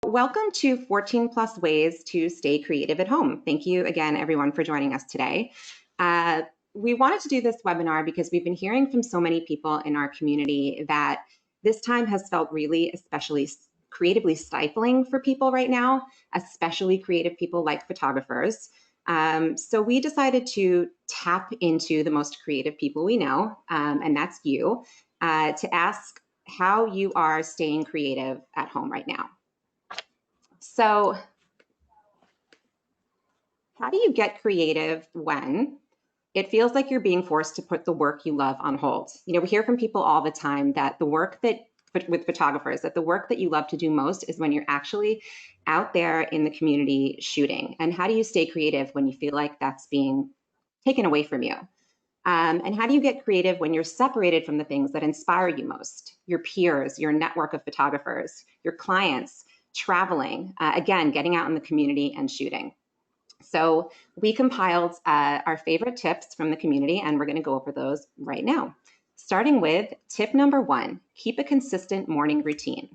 Welcome to 14 plus ways to stay creative at home. Thank you again, everyone, for joining us today. We wanted to do this webinar because we've been hearing from so many people in our community that this time has felt really especially creatively stifling for people right now, especially creative people like photographers. So we decided to tap into the most creative people we know, and that's you, to ask how you are staying creative at home right now. So how do you get creative when it feels like you're being forced to put the work you love on hold? You know, we hear from people all the time that the work that, with photographers, that the work that you love to do most is when you're actually out there in the community shooting. And how do you stay creative when you feel like that's being taken away from you? And how do you get creative when you're separated from the things that inspire you most? Your peers, your network of photographers, your clients, traveling, again, getting out in the community and shooting. So we compiled our favorite tips from the community, and we're going to go over those right now. Starting with tip number 1, keep a consistent morning routine.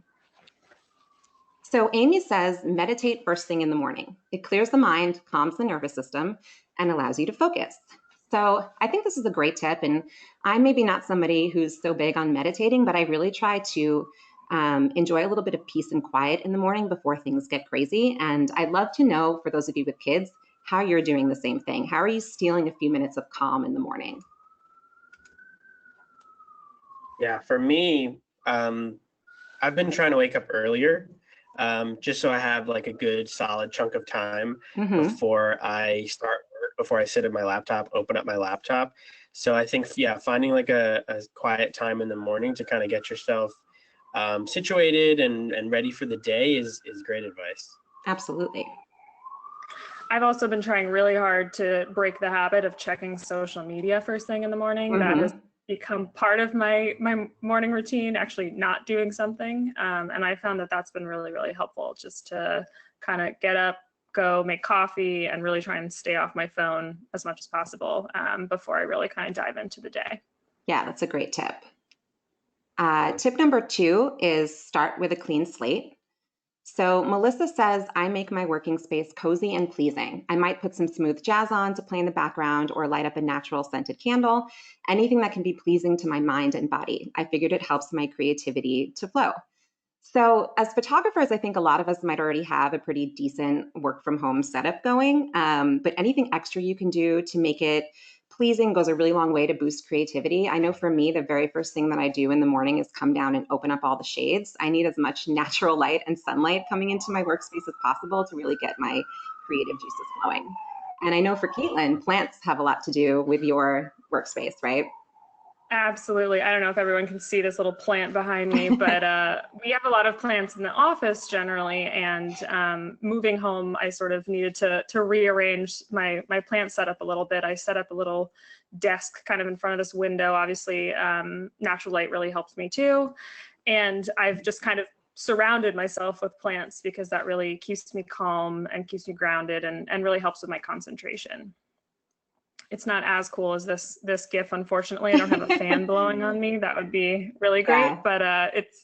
So Amy says, meditate first thing in the morning. It clears the mind, calms the nervous system, and allows you to focus. So I think this is a great tip, and I'm maybe not somebody who's so big on meditating, but I really try to enjoy a little bit of peace and quiet in the morning before things get crazy. And I'd love to know, for those of you with kids, how you're doing the same thing. How are you stealing a few minutes of calm in the morning? Yeah, for me, I've been trying to wake up earlier, just so I have like a good solid chunk of time before I start work, before I sit at my laptop, open up my laptop. So I think, yeah, finding like a quiet time in the morning to kind of get yourself situated and ready for the day is great advice. Absolutely. I've also been trying really hard to break the habit of checking social media first thing in the morning. That has become part of my morning routine, actually not doing something. And I found that that's been really, really helpful, just to kind of get up, go make coffee, and really try and stay off my phone as much as possible before I really kind of dive into the day. Yeah, that's a great tip. Tip number 2 is start with a clean slate. So Melissa says, I make my working space cozy and pleasing. I might put some smooth jazz on to play in the background or light up a natural scented candle, anything that can be pleasing to my mind and body. I figured it helps my creativity to flow. So as photographers, I think a lot of us might already have a pretty decent work from home setup going, but anything extra you can do to make it pleasing goes a really long way to boost creativity. I know for me, the very first thing that I do in the morning is come down and open up all the shades. I need as much natural light and sunlight coming into my workspace as possible to really get my creative juices flowing. And I know for Kaitlyn, plants have a lot to do with your workspace, right? Absolutely. I don't know if everyone can see this little plant behind me, but we have a lot of plants in the office generally, and moving home, I sort of needed to rearrange my plant setup a little bit. I set up a little desk kind of in front of this window. Obviously, natural light really helps me too. And I've just kind of surrounded myself with plants because that really keeps me calm and keeps me grounded and really helps with my concentration. It's not as cool as this GIF, unfortunately. I don't have a fan blowing on me. That would be really great, yeah. But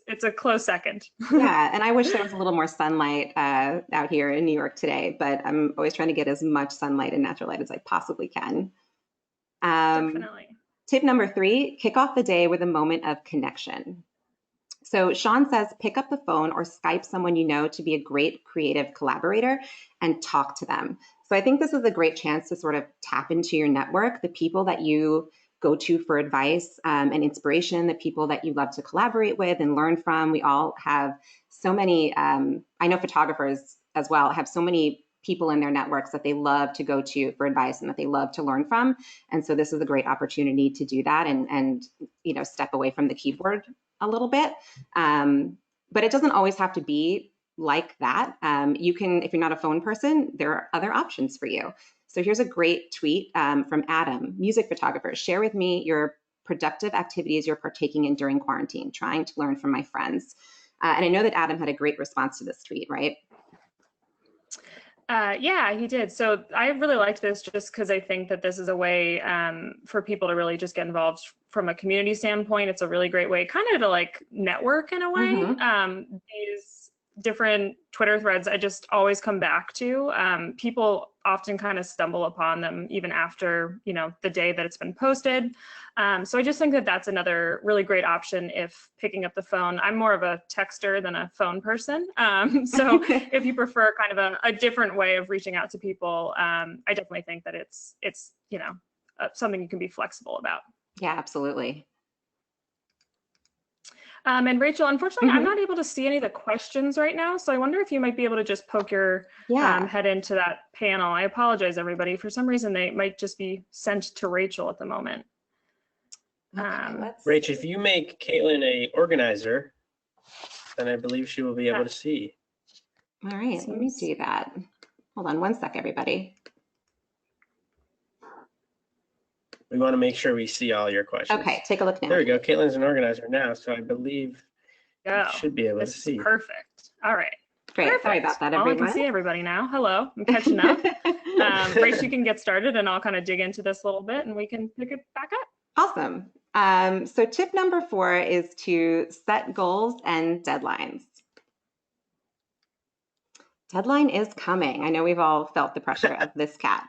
it's a close second. Yeah, and I wish there was a little more sunlight out here in New York today, but I'm always trying to get as much sunlight and natural light as I possibly can. Definitely. Tip number 3, kick off the day with a moment of connection. So Sean says, pick up the phone or Skype someone you know to be a great creative collaborator and talk to them. So I think this is a great chance to sort of tap into your network, the people that you go to for advice and inspiration, the people that you love to collaborate with and learn from. We all have so many, I know photographers as well have so many people in their networks that they love to go to for advice and that they love to learn from. And so this is a great opportunity to do that and you know, step away from the keyboard a little bit. But it doesn't always have to be like that. You can, if you're not a phone person, there are other options for you. So here's a great tweet from Adam, music photographer. Share with me your productive activities you're partaking in during quarantine, trying to learn from my friends. And I know that Adam had a great response to this tweet, right? Yeah, he did. So I really liked this just because I think that this is a way for people to really just get involved from a community standpoint. It's a really great way kind of to like network in a way. These different Twitter threads I just always come back to. People often kind of stumble upon them even after, you know, the day that it's been posted. So I just think that that's another really great option if picking up the phone. I'm more of a texter than a phone person. So if you prefer kind of a different way of reaching out to people, I definitely think that it's you know, something you can be flexible about. Yeah, absolutely. And Rachel, unfortunately, I'm not able to see any of the questions right now. So I wonder if you might be able to just poke your head into that panel. I apologize, everybody. For some reason, they might just be sent to Rachel at the moment. Okay, Rach, if you make Kaitlyn a organizer, then I believe she will be able to see. All right, let me do that. Hold on one sec, everybody. We want to make sure we see all your questions. Okay, take a look now. There we go. Kaitlyn's an organizer now, so I believe you should be able to see. Perfect. All right. Great. Perfect. Sorry about that, everyone. Well, I can see everybody now. Hello. I'm catching up. Rach, you can get started, and I'll kind of dig into this a little bit, and we can pick it back up. Awesome. So tip number 4 is to set goals and deadlines. Deadline is coming. I know we've all felt the pressure of this cat.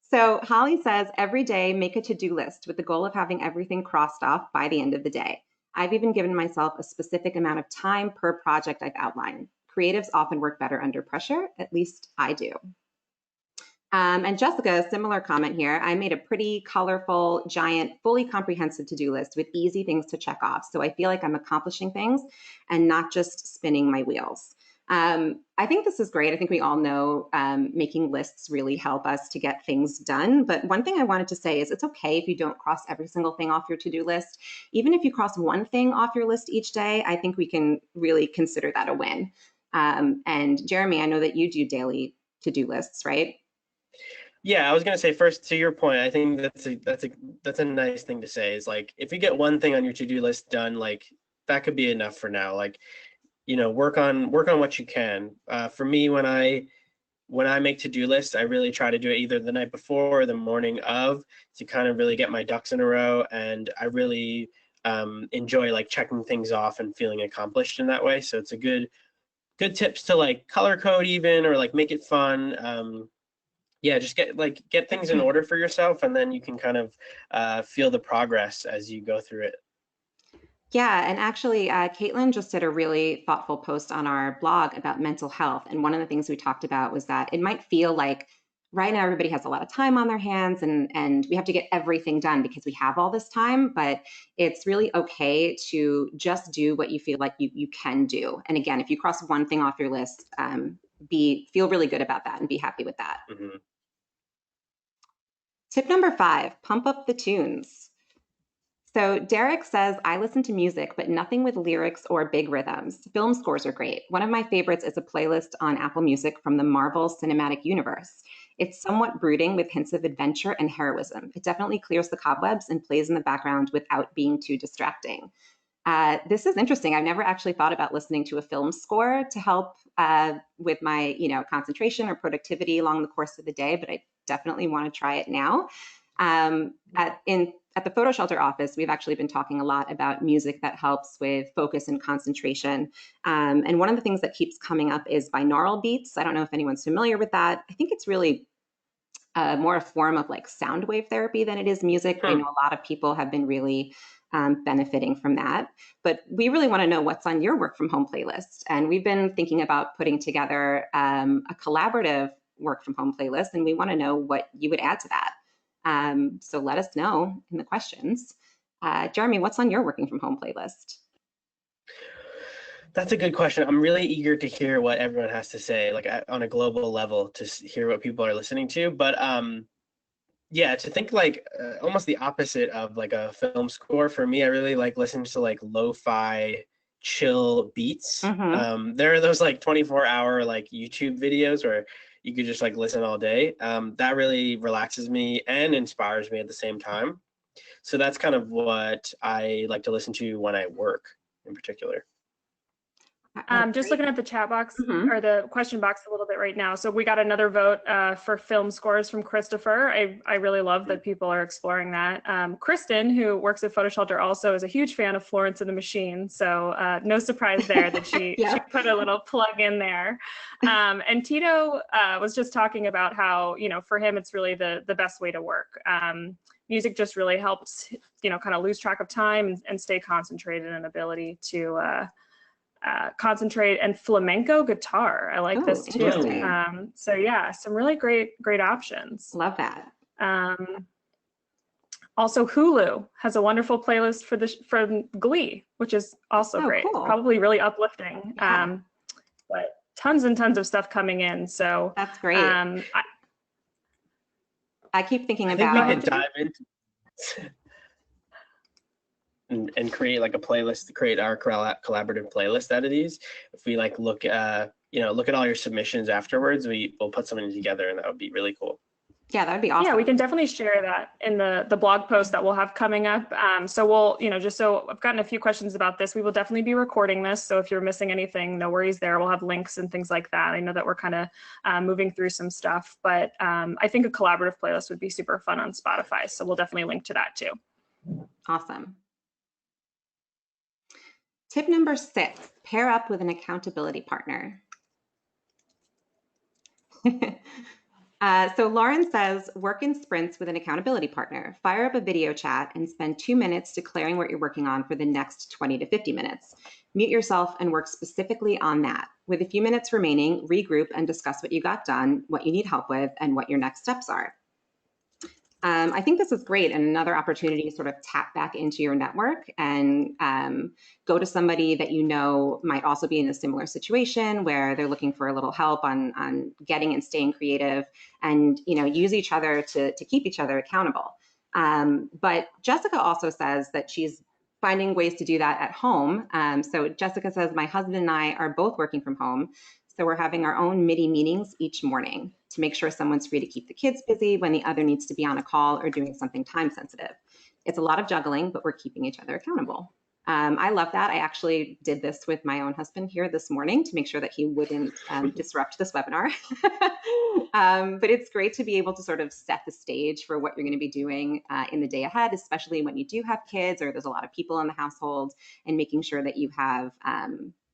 So Holly says, every day make a to-do list with the goal of having everything crossed off by the end of the day. I've even given myself a specific amount of time per project I've outlined. Creatives often work better under pressure, at least I do. And Jessica, similar comment here. I made a pretty colorful, giant, fully comprehensive to-do list with easy things to check off. So I feel like I'm accomplishing things and not just spinning my wheels. I think this is great. I think we all know making lists really help us to get things done. But one thing I wanted to say is it's okay if you don't cross every single thing off your to-do list. Even if you cross one thing off your list each day, I think we can really consider that a win. And Jeremy, I know that you do daily to-do lists, right? Yeah, I was gonna say first, to your point, I think that's a nice thing to say, is like, if you get one thing on your to-do list done, like that could be enough for now. Like, you know, work on what you can. For me, when I make to-do lists, I really try to do it either the night before or the morning of, to kind of really get my ducks in a row. And I really enjoy like checking things off and feeling accomplished in that way. So it's a good tips to like color code even, or like make it fun. Yeah, just get things in order for yourself, and then you can kind of feel the progress as you go through it. Yeah, and actually, Kaitlyn just did a really thoughtful post on our blog about mental health. And one of the things we talked about was that it might feel like right now everybody has a lot of time on their hands and we have to get everything done because we have all this time, but it's really okay to just do what you feel like you can do. And again, if you cross one thing off your list, feel really good about that and be happy with that. Mm-hmm. Tip number 5, pump up the tunes. So Derek says, I listen to music, but nothing with lyrics or big rhythms. Film scores are great. One of my favorites is a playlist on Apple Music from the Marvel Cinematic Universe. It's somewhat brooding with hints of adventure and heroism. It definitely clears the cobwebs and plays in the background without being too distracting. This is interesting. I've never actually thought about listening to a film score to help with my, concentration or productivity along the course of the day, but I definitely want to try it now. At the Photo Shelter office, we've actually been talking a lot about music that helps with focus and concentration. And one of the things that keeps coming up is binaural beats. I don't know if anyone's familiar with that. I think it's really more a form of like sound wave therapy than it is music. I know a lot of people have been really benefiting from that. But we really want to know what's on your work from home playlist. And we've been thinking about putting together a collaborative work from home playlist, and we want to know what you would add to that. So let us know in the questions. Jeremy, what's on your working from home playlist? That's a good question. I'm really eager to hear what everyone has to say, like on a global level, to hear what people are listening to. But yeah, to think like almost the opposite of like a film score. For me, I really like listening to like lo-fi chill beats. Mm-hmm. There are those like 24-hour like YouTube videos where you could just like listen all day. That really relaxes me and inspires me at the same time. So that's kind of what I like to listen to when I work in particular. Just looking at the chat box Mm-hmm. or the question box a little bit right now. So we got another vote for film scores from Christopher. I really love that people are exploring that. Kristen, who works at Photo Shelter, also is a huge fan of Florence and the Machine. So no surprise there that she put a little plug in there. And Tito was just talking about how, you know, for him, it's really the best way to work. Music just really helps, you know, kind of lose track of time and stay concentrated, and ability to concentrate, and flamenco guitar. I like this too. So yeah, some really great options. Love that. Also, Hulu has a wonderful playlist for Glee, which is also great. Cool. Probably really uplifting. Yeah. But tons and tons of stuff coming in. So that's great. I keep thinking about. I think we could dive into and create like a playlist, to create our collaborative playlist out of these. If we like look at all your submissions afterwards, we'll put something together, and that would be really cool. Yeah, that would be awesome. Yeah, we can definitely share that in the blog post that we'll have coming up. So we'll, just so I've gotten a few questions about this. We will definitely be recording this. So if you're missing anything, no worries there. We'll have links and things like that. I know that we're kind of moving through some stuff, but I think a collaborative playlist would be super fun on Spotify. So we'll definitely link to that too. Awesome. Tip number 6, pair up with an accountability partner. So Lauren says, work in sprints with an accountability partner. Fire up a video chat and spend 2 minutes declaring what you're working on for the next 20 to 50 minutes. Mute yourself and work specifically on that. With a few minutes remaining, regroup and discuss what you got done, what you need help with, and what your next steps are. I think this is great, and another opportunity to sort of tap back into your network and go to somebody that you know might also be in a similar situation where they're looking for a little help on getting and staying creative, and use each other to keep each other accountable. But Jessica also says that she's finding ways to do that at home. So Jessica says, my husband and I are both working from home, so we're having our own MIDI meetings each morning to make sure someone's free to keep the kids busy when the other needs to be on a call or doing something time sensitive. It's a lot of juggling, but we're keeping each other accountable. I love that. I actually did this with my own husband here this morning to make sure that he wouldn't disrupt this webinar. But it's great to be able to sort of set the stage for what you're going to be doing in the day ahead, especially when you do have kids or there's a lot of people in the household, and making sure that you have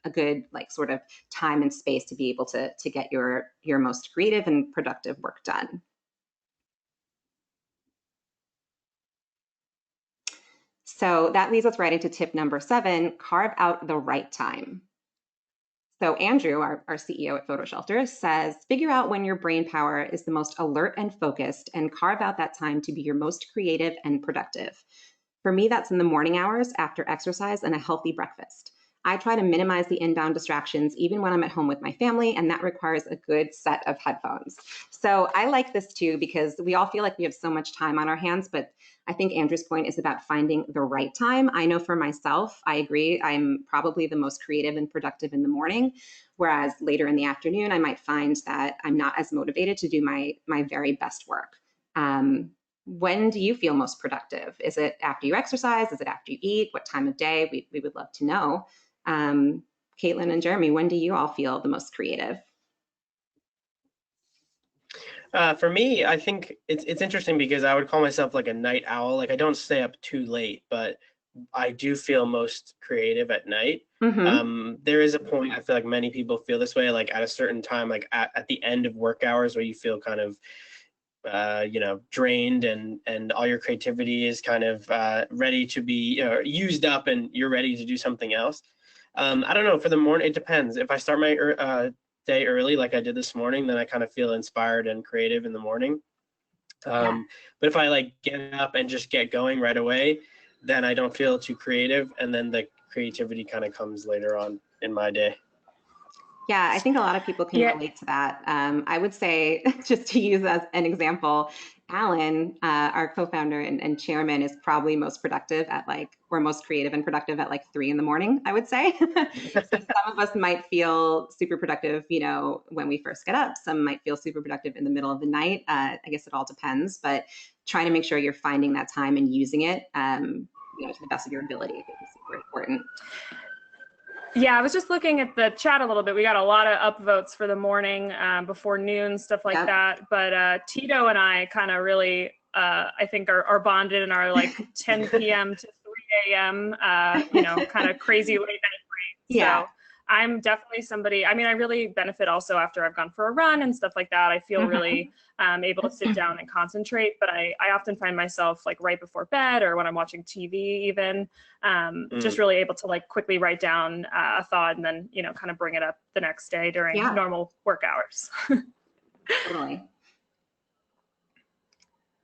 a good sort of time and space to be able to get your most creative and productive work done. So that leads us right into tip number 7, carve out the right time. So Andrew, our CEO at Photo Shelter, says, figure out when your brain power is the most alert and focused, and carve out that time to be your most creative and productive. For me, that's in the morning hours after exercise and a healthy breakfast. I try to minimize the inbound distractions even when I'm at home with my family, and that requires a good set of headphones. So I like this too, because we all feel like we have so much time on our hands, but I think Andrew's point is about finding the right time. I know for myself, I agree, I'm probably the most creative and productive in the morning, whereas later in the afternoon, I might find that I'm not as motivated to do my very best work. When do you feel most productive? Is it after you exercise? Is it after you eat? What time of day? We would love to know. Kaitlyn and Jeremy, when do you all feel the most creative? For me, I think it's interesting because I would call myself like a night owl. Like I don't stay up too late, but I do feel most creative at night. Mm-hmm. There is a point, I feel like many people feel this way, like at a certain time, like at the end of work hours, where you feel kind of drained and all your creativity is kind of ready to be used up, and you're ready to do something else. I don't know, for the morning, it depends. If I start my day early, like I did this morning, then I kind of feel inspired and creative in the morning. But if I get up and just get going right away, then I don't feel too creative. And then the creativity kind of comes later on in my day. Yeah, I think a lot of people can relate to that. I would say, just to use as an example, Alan, our co-founder and chairman, is probably most productive at or most creative and productive at 3 in the morning, I would say. So some of us might feel super productive, when we first get up. Some might feel super productive in the middle of the night. I guess it all depends, but trying to make sure you're finding that time and using it, to the best of your ability, I think is super important. Yeah, I was just looking at the chat a little bit. We got a lot of upvotes for the morning, before noon, stuff like that. But Tito and I kind of really, I think, are bonded in our like 10 p.m. to 3 a.m., kind of crazy late night brain. Yeah. So I'm definitely somebody, I mean, I really benefit also after I've gone for a run and stuff like that. I feel really able to sit down and concentrate, but I often find myself like right before bed or when I'm watching TV even, just really able to like quickly write down a thought and then, kind of bring it up the next day during normal work hours. Totally.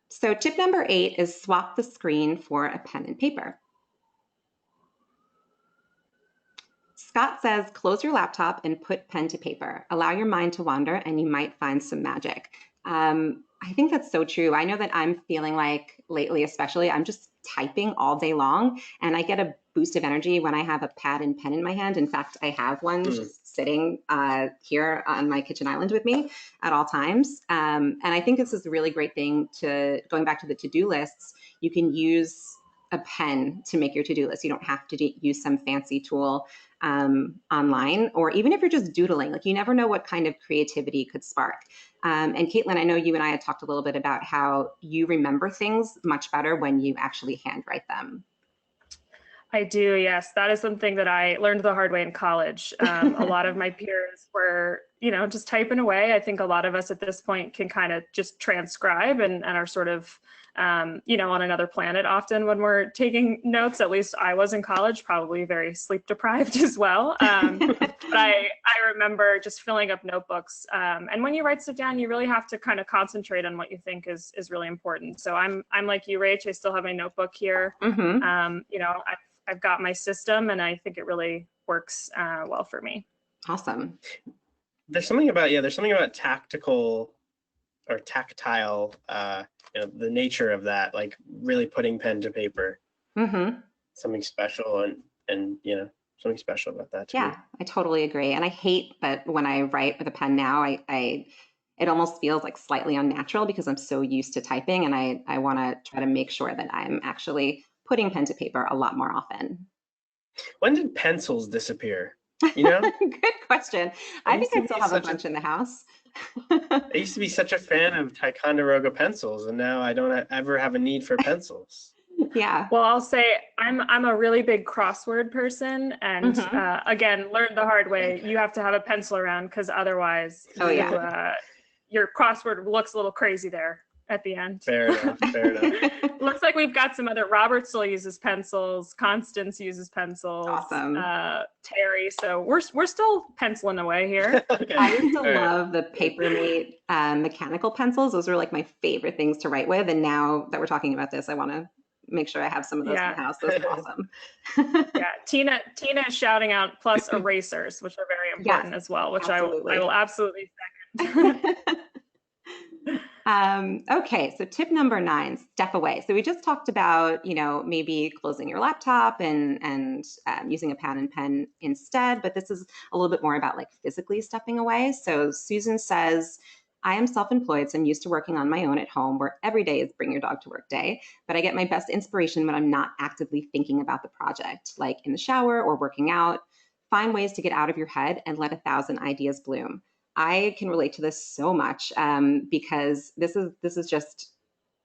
So tip number 8 is swap the screen for a pen and paper. Scott says, close your laptop and put pen to paper. Allow your mind to wander and you might find some magic. I think that's so true. I know that I'm feeling like lately, especially, I'm just typing all day long and I get a boost of energy when I have a pad and pen in my hand. In fact, I have one just sitting here on my kitchen island with me at all times. And I think this is a really great thing going back to the to-do lists, you can use a pen to make your to-do list. You don't have to use some fancy tool online, or even if you're just doodling, like you never know what kind of creativity could spark. And Kaitlyn, I know you and I had talked a little bit about how you remember things much better when you actually handwrite them. I do, yes. That is something that I learned the hard way in college. A lot of my peers were, just typing away. I think a lot of us at this point can kind of just transcribe and are sort of, on another planet often when we're taking notes. At least I was in college, probably very sleep deprived as well. But I remember just filling up notebooks. And when you write stuff down, you really have to kind of concentrate on what you think is really important. So I'm like you, Rach. I still have my notebook here. I've got my system and I think it really works well for me. Awesome. There's something about tactile, the nature of that, like really putting pen to paper. Something special and something special about that too. Yeah, I totally agree. And I hate that when I write with a pen now, it almost feels like slightly unnatural because I'm so used to typing, and I want to try to make sure that I'm actually putting pen to paper a lot more often. When did pencils disappear? Good question. I think I still have a bunch in the house. I used to be such a fan of Ticonderoga pencils, and now I don't ever have a need for pencils. Yeah. Well, I'll say I'm a really big crossword person, and again, learned the hard way. You have to have a pencil around because otherwise, your crossword looks a little crazy there at the end. Fair enough. Looks like we've got some other. Robert still uses pencils. Constance uses pencils. Awesome. Terry. So we're still penciling away here. Okay. I used to love the Papermate mechanical pencils. Those were like my favorite things to write with. And now that we're talking about this, I want to make sure I have some of those in the house. Those are awesome. Yeah, Tina is shouting out plus erasers, which are very important as well, which absolutely. I will absolutely second. Okay, so tip number 9, step away. So we just talked about, maybe closing your laptop and using a pad and pen instead, but this is a little bit more about like physically stepping away. So Susan says, I am self-employed, so I'm used to working on my own at home where every day is bring your dog to work day, but I get my best inspiration when I'm not actively thinking about the project, like in the shower or working out. Find ways to get out of your head and let 1,000 ideas bloom. I can relate to this so much because this is just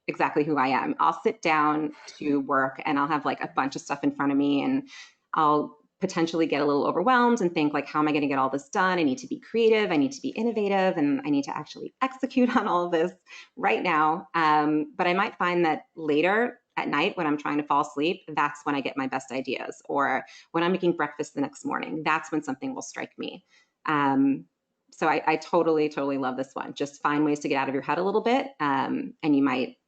exactly who I am. I'll sit down to work and I'll have like a bunch of stuff in front of me and I'll potentially get a little overwhelmed and think like, how am I going to get all this done? I need to be creative. I need to be innovative, and I need to actually execute on all of this right now. But I might find that later at night when I'm trying to fall asleep, that's when I get my best ideas. Or when I'm making breakfast the next morning, that's when something will strike me. So I totally love this one. Just find ways to get out of your head a little bit, and you might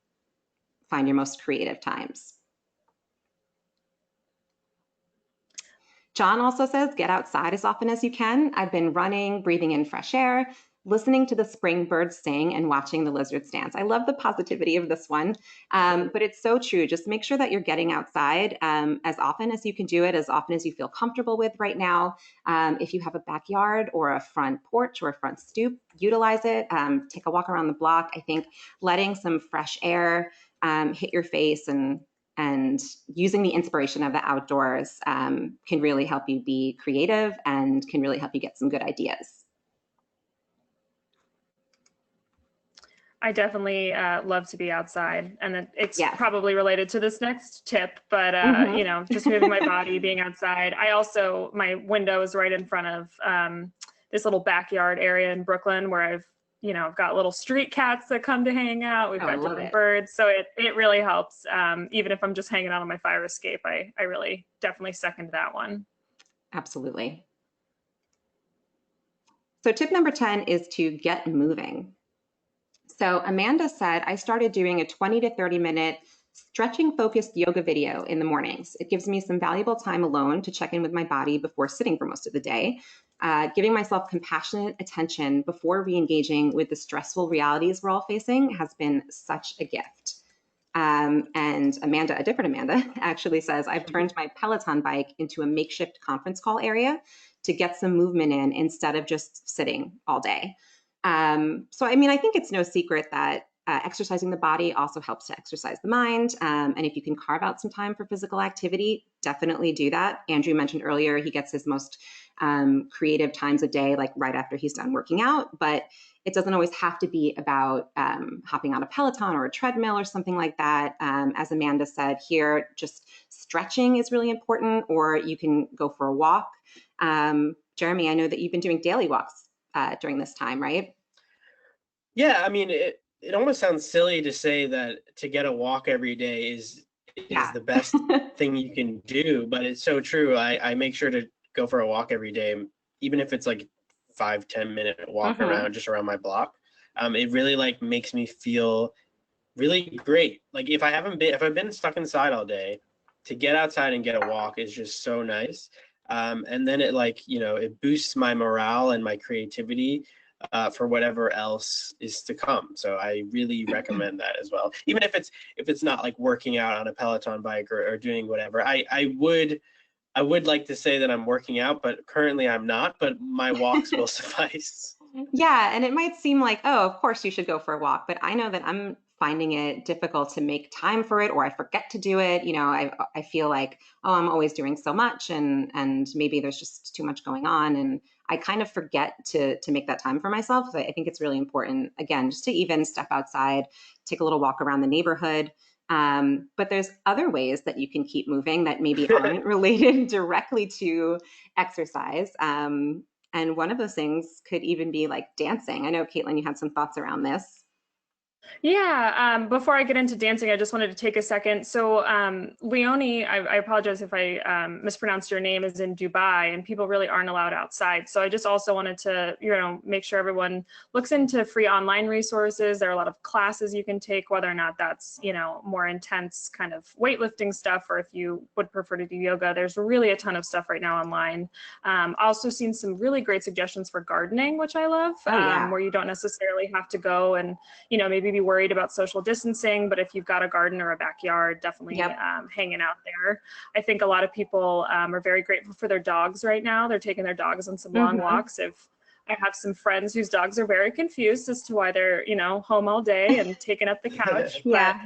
find your most creative times. John also says, get outside as often as you can. I've been running, breathing in fresh air, listening to the spring birds sing, and watching the lizards dance. I love the positivity of this one, but it's so true. Just make sure that you're getting outside as often as you can do it, as often as you feel comfortable with right now. If you have a backyard or a front porch or a front stoop, utilize it. Take a walk around the block. I think letting some fresh air hit your face and and using the inspiration of the outdoors can really help you be creative and can really help you get some good ideas. I definitely love to be outside, and it's probably related to this next tip, but you know, just moving my body, being outside. I also, my window is right in front of this little backyard area in Brooklyn where I've got little street cats that come to hang out. We've got different birds, so it really helps. Even if I'm just hanging out on my fire escape, I really definitely second that one. Absolutely. So tip number 10 is to get moving. So Amanda said, I started doing a 20 to 30 minute stretching focused yoga video in the mornings. It gives me some valuable time alone to check in with my body before sitting for most of the day. Giving myself compassionate attention before re-engaging with the stressful realities we're all facing has been such a gift. And Amanda, a different Amanda, actually says, I've turned my Peloton bike into a makeshift conference call area to get some movement in instead of just sitting all day. So, I mean, I think it's no secret that exercising the body also helps to exercise the mind. And if you can carve out some time for physical activity, definitely do that. Andrew mentioned earlier, he gets his most creative times a day, like right after he's done working out, but it doesn't always have to be about hopping on a Peloton or a treadmill or something like that. As Amanda said here, just stretching is really important, or you can go for a walk. Jeremy, I know that you've been doing daily walks during this time, right? Yeah, I mean, it almost sounds silly to say that to get a walk every day is the best thing you can do, but it's so true. I make sure to go for a walk every day, even if it's like 5-10 minute walk around just around my block. It really like makes me feel really great. Like if I've been stuck inside all day, to get outside and get a walk is just so nice. And then it it boosts my morale and my creativity for whatever else is to come. So I really recommend that as well. Even if it's not like working out on a Peloton bike or doing whatever. I would like to say that I'm working out, but currently I'm not, but my walks will suffice. Yeah, and it might seem like, oh, of course you should go for a walk, but I know that I'm finding it difficult to make time for it, or I forget to do it. I feel like, oh, I'm always doing so much, and maybe there's just too much going on, and I kind of forget to make that time for myself. So I think it's really important, again, just to even step outside, take a little walk around the neighborhood. But there's other ways that you can keep moving that maybe aren't related directly to exercise. And one of those things could even be like dancing. I know, Kaitlyn, you had some thoughts around this. Yeah, before I get into dancing, I just wanted to take a second. So Leonie, I apologize if I mispronounced your name, is in Dubai, and people really aren't allowed outside. So I just also wanted to, make sure everyone looks into free online resources. There are a lot of classes you can take, whether or not that's, more intense kind of weightlifting stuff, or if you would prefer to do yoga. There's really a ton of stuff right now online. Also seen some really great suggestions for gardening, which I love, where you don't necessarily have to go and, maybe be worried about social distancing, but if you've got a garden or a backyard, definitely hanging out there. I think a lot of people are very grateful for their dogs right now. They're taking their dogs on some long walks. I have some friends whose dogs are very confused as to why they're, home all day and taking up the couch. But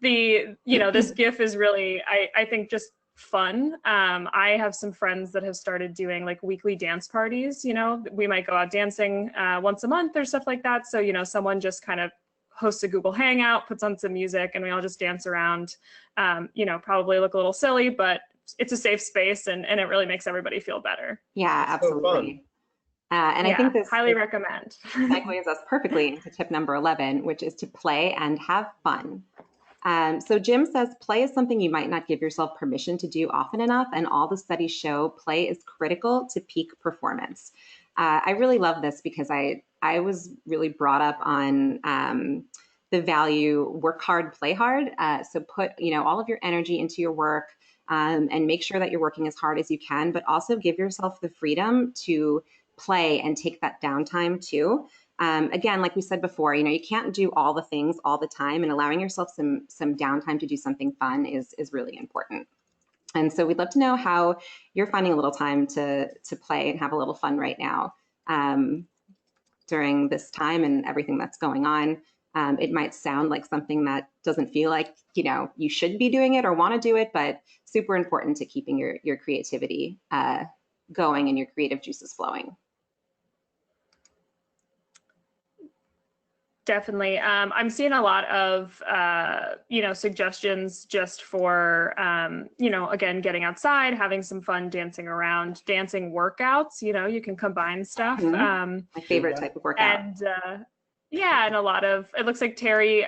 this GIF is really, I think, just fun. I have some friends that have started doing like weekly dance parties. We might go out dancing once a month or stuff like that. So, someone just kind of hosts a Google Hangout, puts on some music, and we all just dance around. Probably look a little silly, but it's a safe space, and it really makes everybody feel better. Yeah, absolutely. And I think this highly recommend. segues us perfectly into tip number 11, which is to play and have fun. So Jim says play is something you might not give yourself permission to do often enough, and all the studies show play is critical to peak performance. I really love this because I was really brought up on the value work hard, play hard. So put all of your energy into your work and make sure that you're working as hard as you can, but also give yourself the freedom to play and take that downtime too. Again, like we said before, you can't do all the things all the time, and allowing yourself some downtime to do something fun is really important. And so we'd love to know how you're finding a little time to play and have a little fun right now during this time and everything that's going on. It might sound like something that doesn't feel like, you should be doing it or want to do it, but super important to keeping your creativity going and your creative juices flowing. Definitely. I'm seeing a lot of, suggestions just for, again, getting outside, having some fun, dancing around, dancing workouts, you can combine stuff. My favorite type of workout. And and a lot of, it looks like Terry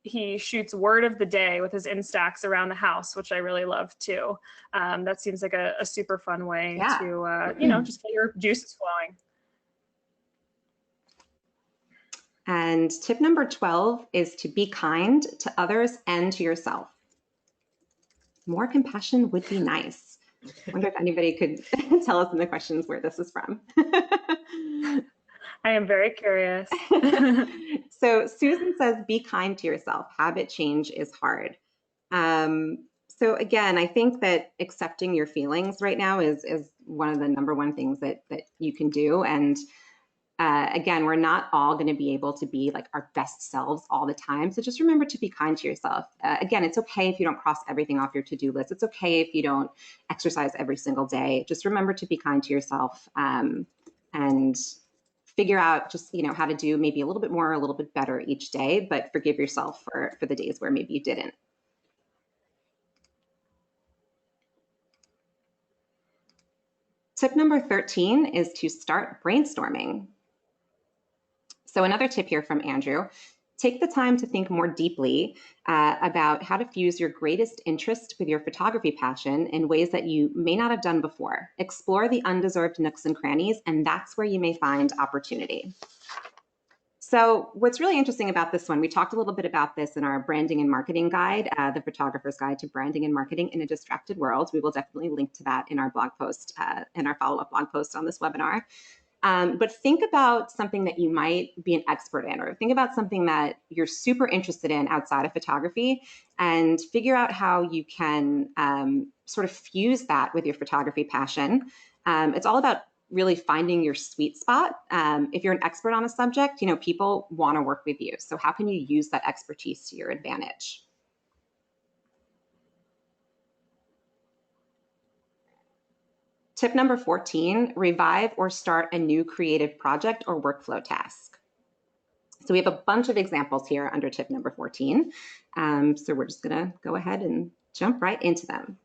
he shoots word of the day with his Instax around the house, which I really love too. That seems like a super fun way to, just get your juices flowing. And tip number 12 is to be kind to others and to yourself. More compassion would be nice. I wonder if anybody could tell us in the questions where this is from. I am very curious. So Susan says, be kind to yourself. Habit change is hard. So again, I think that accepting your feelings right now is one of the number one things that you can do. And again, we're not all going to be able to be like our best selves all the time. So just remember to be kind to yourself. Again, it's okay if you don't cross everything off your to-do list. It's okay if you don't exercise every single day. Just remember to be kind to yourself and figure out just, how to do maybe a little bit more, a little bit better each day, but forgive yourself for the days where maybe you didn't. Tip number 13 is to start brainstorming. So another tip here from Andrew, take the time to think more deeply about how to fuse your greatest interest with your photography passion in ways that you may not have done before. Explore the undeserved nooks and crannies, and that's where you may find opportunity. So what's really interesting about this one, we talked a little bit about this in our branding and marketing guide, the photographer's guide to branding and marketing in a distracted world. We will definitely link to that in our blog post, in our follow-up blog post on this webinar. But think about something that you might be an expert in, or think about something that you're super interested in outside of photography, and figure out how you can sort of fuse that with your photography passion. It's all about really finding your sweet spot. If you're an expert on a subject, people want to work with you. So how can you use that expertise to your advantage? Tip number 14, revive or start a new creative project or workflow task. So we have a bunch of examples here under tip number 14. So we're just gonna go ahead and jump right into them.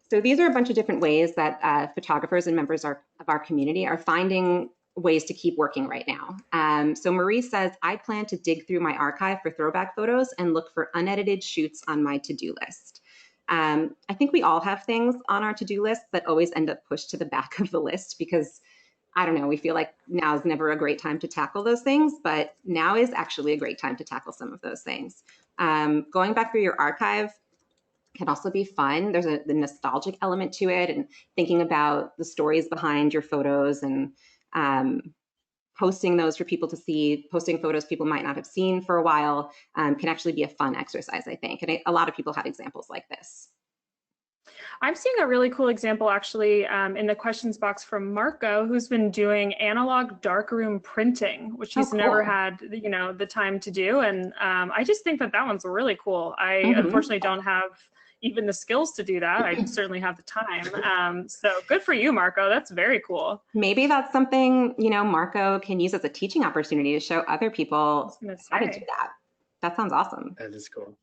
So these are a bunch of different ways that photographers and members of our community are finding ways to keep working right now. So Marie says, I plan to dig through my archive for throwback photos and look for unedited shoots on my to-do list. I think we all have things on our to-do list that always end up pushed to the back of the list because, I don't know, we feel like now is never a great time to tackle those things, but now is actually a great time to tackle some of those things. Going back through your archive can also be fun. There's the nostalgic element to it, and thinking about the stories behind your photos and posting those for people to see, posting photos people might not have seen for a while can actually be a fun exercise, I think. And a lot of people have examples like this. I'm seeing a really cool example actually in the questions box from Marco, who's been doing analog darkroom printing, which he's never had, the time to do. And I just think that one's really cool. I unfortunately don't have even the skills to do that. I certainly have the time. So good for you, Marco. That's very cool. Maybe that's something, Marco can use as a teaching opportunity to show other people how to do that. That sounds awesome. That is cool.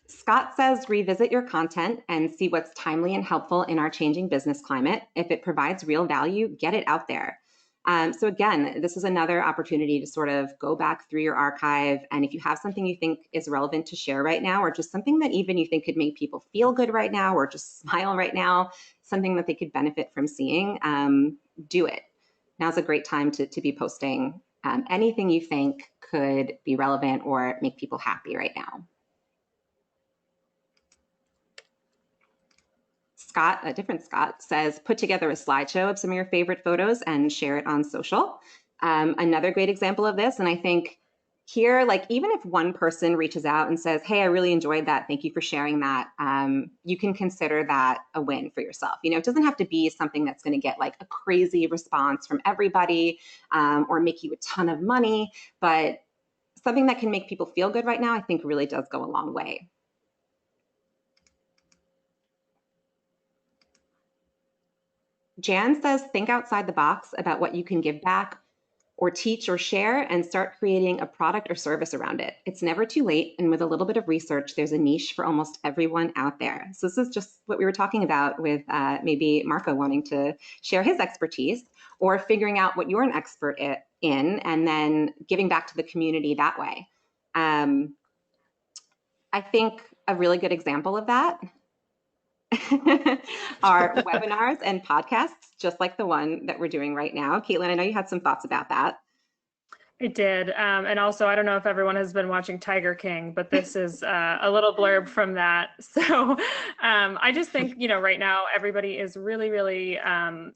Scott says, revisit your content and see what's timely and helpful in our changing business climate. If it provides real value, get it out there. So again, this is another opportunity to sort of go back through your archive. And if you have something you think is relevant to share right now, or just something that even you think could make people feel good right now, or just smile right now, something that they could benefit from seeing, do it. Now's a great time to be posting anything you think could be relevant or make people happy right now. Scott, a different Scott, says, put together a slideshow of some of your favorite photos and share it on social. Another great example of this, and I think here, like even if one person reaches out and says, hey, I really enjoyed that, thank you for sharing that, you can consider that a win for yourself. You know, it doesn't have to be something that's going to get like a crazy response from everybody or make you a ton of money, but something that can make people feel good right now, I think really does go a long way. Jan says, think outside the box about what you can give back or teach or share, and start creating a product or service around it. It's never too late, and with a little bit of research, there's a niche for almost everyone out there. So this is just what we were talking about with maybe Marco wanting to share his expertise, or figuring out what you're an expert in, and then giving back to the community that way. I think a really good example of that are webinars and podcasts, just like the one that we're doing right now. Kaitlyn, I know you had some thoughts about that. I did. And also, I don't know if everyone has been watching Tiger King, but this is a little blurb from that. So I just think, you know, right now, everybody is really, really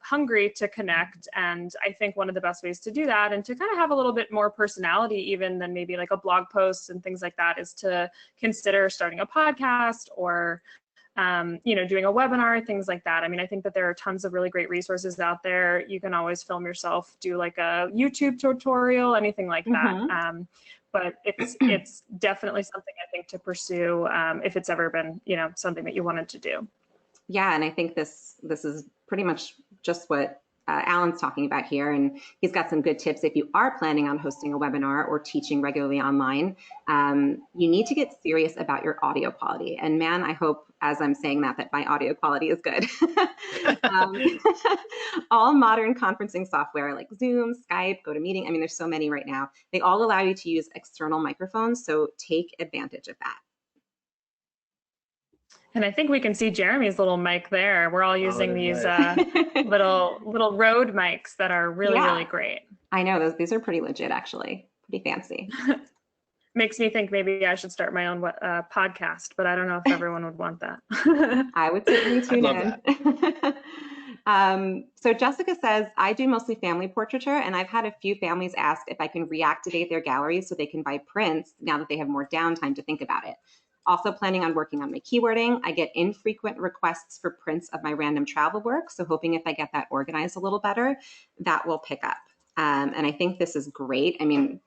hungry to connect. And I think one of the best ways to do that, and to kind of have a little bit more personality even than maybe like a blog post and things like that, is to consider starting a podcast or you know, doing a webinar, things like that. I mean, I think that there are tons of really great resources out there. You can always film yourself, do like a YouTube tutorial, anything like that. But it's definitely something I think to pursue if it's ever been, you know, something that you wanted to do. Yeah, and I think this is pretty much just what Alan's talking about here, and he's got some good tips. If you are planning on hosting a webinar or teaching regularly online, you need to get serious about your audio quality. And man, I hope as I'm saying that my audio quality is good. All modern conferencing software like Zoom, Skype, GoToMeeting, I mean, there's so many right now. They all allow you to use external microphones, so take advantage of that. And I think we can see Jeremy's little mic there. We're all using these little Rode mics that are really, really great. I know, these are pretty legit, actually, pretty fancy. Makes me think maybe I should start my own podcast, but I don't know if everyone would want that. I would certainly tune in. So Jessica says, I do mostly family portraiture, and I've had a few families ask if I can reactivate their galleries so they can buy prints now that they have more downtime to think about it. Also planning on working on my keywording. I get infrequent requests for prints of my random travel work, so hoping if I get that organized a little better, that will pick up. And I think this is great. I mean,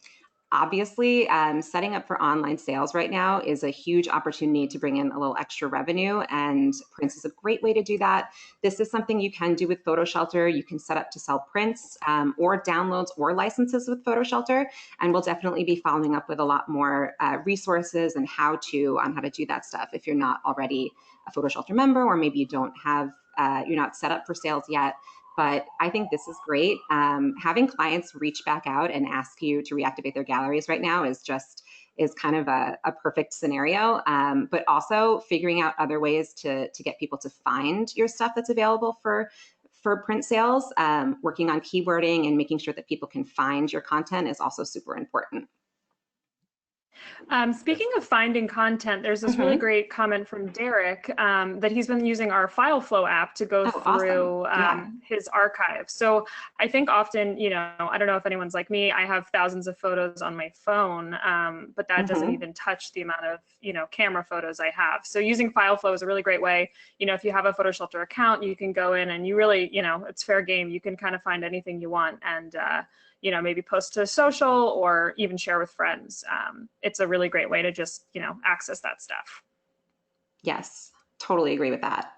obviously, setting up for online sales right now is a huge opportunity to bring in a little extra revenue, and prints is a great way to do that. This is something you can do with Photo Shelter. You can set up to sell prints or downloads or licenses with Photo Shelter, and we'll definitely be following up with a lot more resources and how-to on how to do that stuff if you're not already a Photo Shelter member, or maybe you don't have, you're not set up for sales yet. But I think this is great. Having clients reach back out and ask you to reactivate their galleries right now is kind of a perfect scenario. But also figuring out other ways to get people to find your stuff that's available for print sales, working on keywording and making sure that people can find your content is also super important. Speaking of finding content, there's this really great comment from Derek that he's been using our file flow app to go through his archive. So I think often, you know, I don't know if anyone's like me, I have thousands of photos on my phone, but that doesn't even touch the amount of, you know, camera photos I have. So using file flow is a really great way. You know, if you have a Photo Shelter account, you can go in and you really, you know, it's fair game. You can kind of find anything you want and, you know, maybe post to social or even share with friends. It's a really great way to just, you know, access that stuff. Yes, totally agree with that.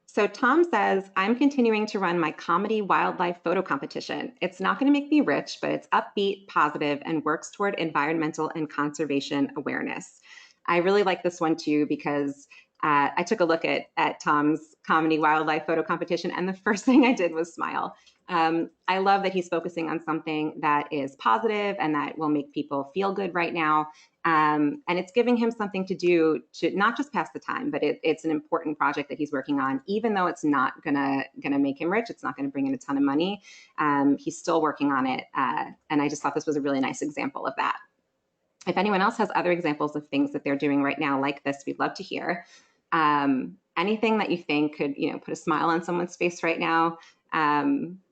So Tom says, I'm continuing to run my comedy wildlife photo competition. It's not going to make me rich, but it's upbeat, positive, and works toward environmental and conservation awareness. I really like this one too, because I took a look at Tom's comedy wildlife photo competition, and the first thing I did was smile. I love that he's focusing on something that is positive and that will make people feel good right now. And it's giving him something to do to not just pass the time, but it's an important project that he's working on, even though it's not gonna make him rich. It's not gonna bring in a ton of money. He's still working on it. And I just thought this was a really nice example of that. If anyone else has other examples of things that they're doing right now like this, we'd love to hear. Anything that you think could, you know, put a smile on someone's face right now.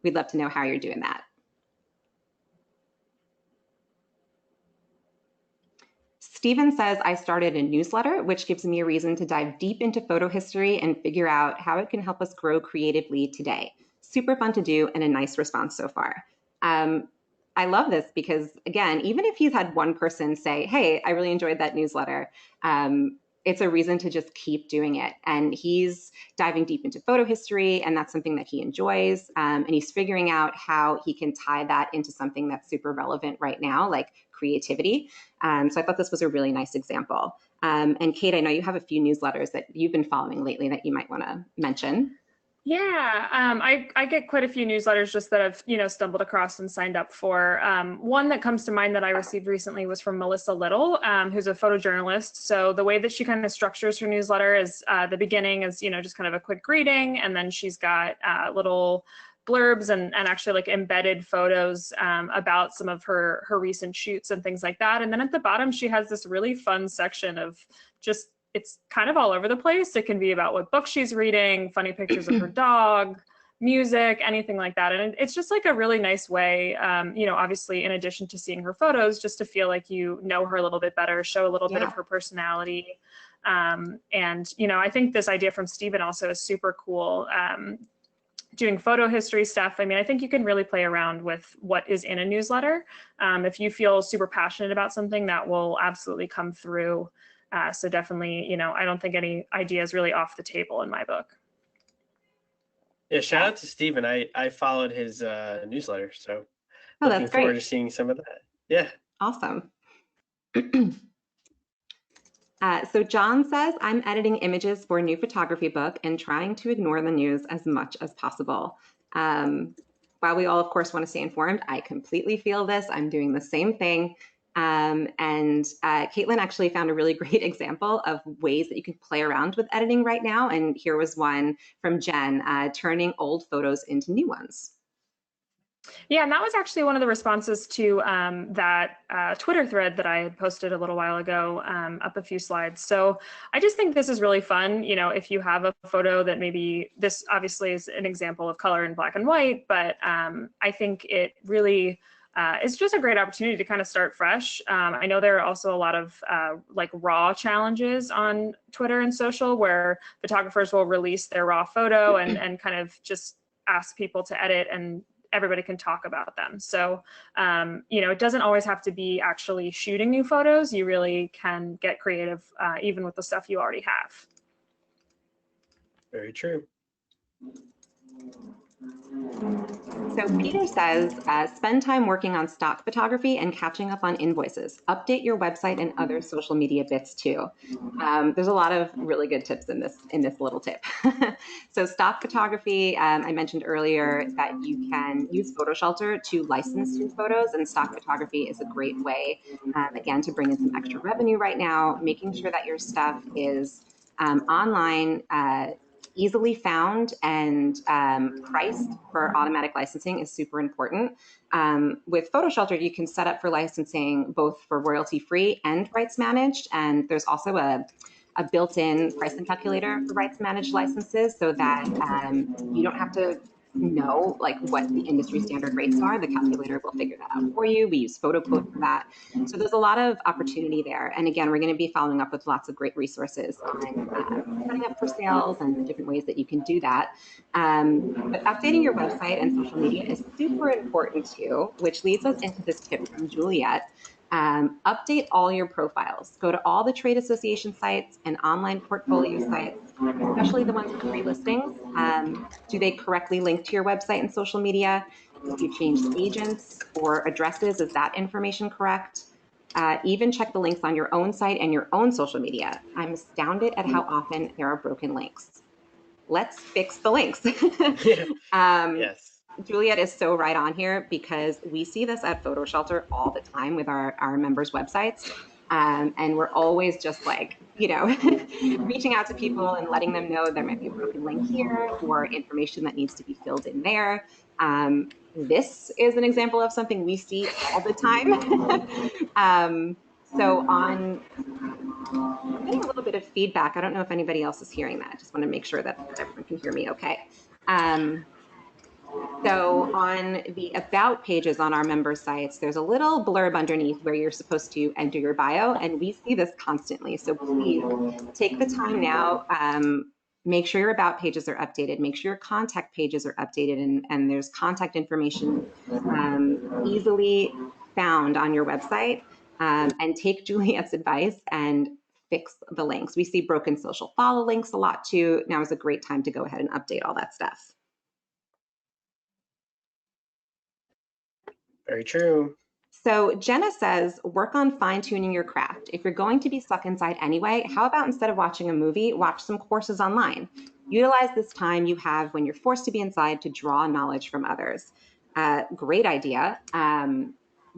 We'd love to know how you're doing that. Steven says, I started a newsletter, which gives me a reason to dive deep into photo history and figure out how it can help us grow creatively today. Super fun to do and a nice response so far. I love this because, again, even if he's had one person say, hey, I really enjoyed that newsletter, it's a reason to just keep doing it. And he's diving deep into photo history, and that's something that he enjoys. And he's figuring out how he can tie that into something that's super relevant right now, like creativity. So I thought this was a really nice example. And Kate, I know you have a few newsletters that you've been following lately that you might want to mention. Yeah, I get quite a few newsletters just that I've, stumbled across and signed up for. One that comes to mind that I received recently was from Melissa Little, who's a photojournalist. So the way that she kind of structures her newsletter is the beginning is, just kind of a quick greeting. And then she's got little blurbs and actually like embedded photos about some of her recent shoots and things like that. And then at the bottom, she has this really fun section of just, it's kind of all over the place. It can be about what book she's reading, funny pictures of her dog, music, anything like that. And it's just like a really nice way, obviously in addition to seeing her photos, just to feel like you know her a little bit better, show a little bit of her personality. And, I think this idea from Steven also is super cool. Doing photo history stuff. I mean, I think you can really play around with what is in a newsletter. If you feel super passionate about something, that will absolutely come through. So definitely, I don't think any idea is really off the table in my book. Yeah, shout out to Steven. I followed his newsletter, so looking that's great. forward to seeing some of that. Yeah. Awesome. So John says, I'm editing images for a new photography book and trying to ignore the news as much as possible. While we all, of course, want to stay informed, I completely feel this. I'm doing the same thing. And Kaitlyn actually found a really great example of ways that you can play around with editing right now. And here was one from Jen, turning old photos into new ones. Yeah, and that was actually one of the responses to that Twitter thread that I had posted a little while ago, up a few slides. So I just think this is really fun. If you have a photo that maybe, this obviously is an example of color in black and white, but I think it really it's just a great opportunity to kind of start fresh. I know there are also a lot of like raw challenges on Twitter and social where photographers will release their raw photo and kind of just ask people to edit, and everybody can talk about them. So, it doesn't always have to be actually shooting new photos. You really can get creative even with the stuff you already have. Very true. So Peter says, spend time working on stock photography and catching up on invoices. Update your website and other social media bits too. There's a lot of really good tips in this little tip. So stock photography, I mentioned earlier that you can use Photo Shelter to license your photos, and stock photography is a great way, again, to bring in some extra revenue right now, making sure that your stuff is online, easily found and priced for automatic licensing is super important. With Photo Shelter, you can set up for licensing both for royalty-free and rights managed, and there's also a built-in pricing calculator for rights managed licenses, so that you don't have to know like what the industry standard rates are. The calculator will figure that out for you. We use PhotoQuote for that. So there's a lot of opportunity there. And again, we're going to be following up with lots of great resources on setting up for sales and the different ways that you can do that. But updating your website and social media is super important too, which leads us into this tip from Juliet. Update all your profiles. Go to all the trade association sites and online portfolio sites, especially the ones with free listings. Do they correctly link to your website and social media? If you changed agents or addresses, is that information correct? Even check the links on your own site and your own social media. I'm astounded at how often there are broken links. Let's fix the links. Yes. Juliet is so right on here, because we see this at Photo Shelter all the time with our members' websites. And we're always just like, reaching out to people and letting them know there might be a broken link here or information that needs to be filled in there. This is an example of something we see all the time. So I'm getting a little bit of feedback. I don't know if anybody else is hearing that. I just want to make sure that everyone can hear me okay. So on the about pages on our member sites, there's a little blurb underneath where you're supposed to enter your bio, and we see this constantly. So please take the time now. Make sure your about pages are updated. Make sure your contact pages are updated, and there's contact information easily found on your website. And take Juliet's advice and fix the links. We see broken social follow links a lot too. Now is a great time to go ahead and update all that stuff. Very true. So Jenna says, work on fine-tuning your craft. If you're going to be stuck inside anyway, how about instead of watching a movie, watch some courses online? Utilize this time you have when you're forced to be inside to draw knowledge from others. Great idea.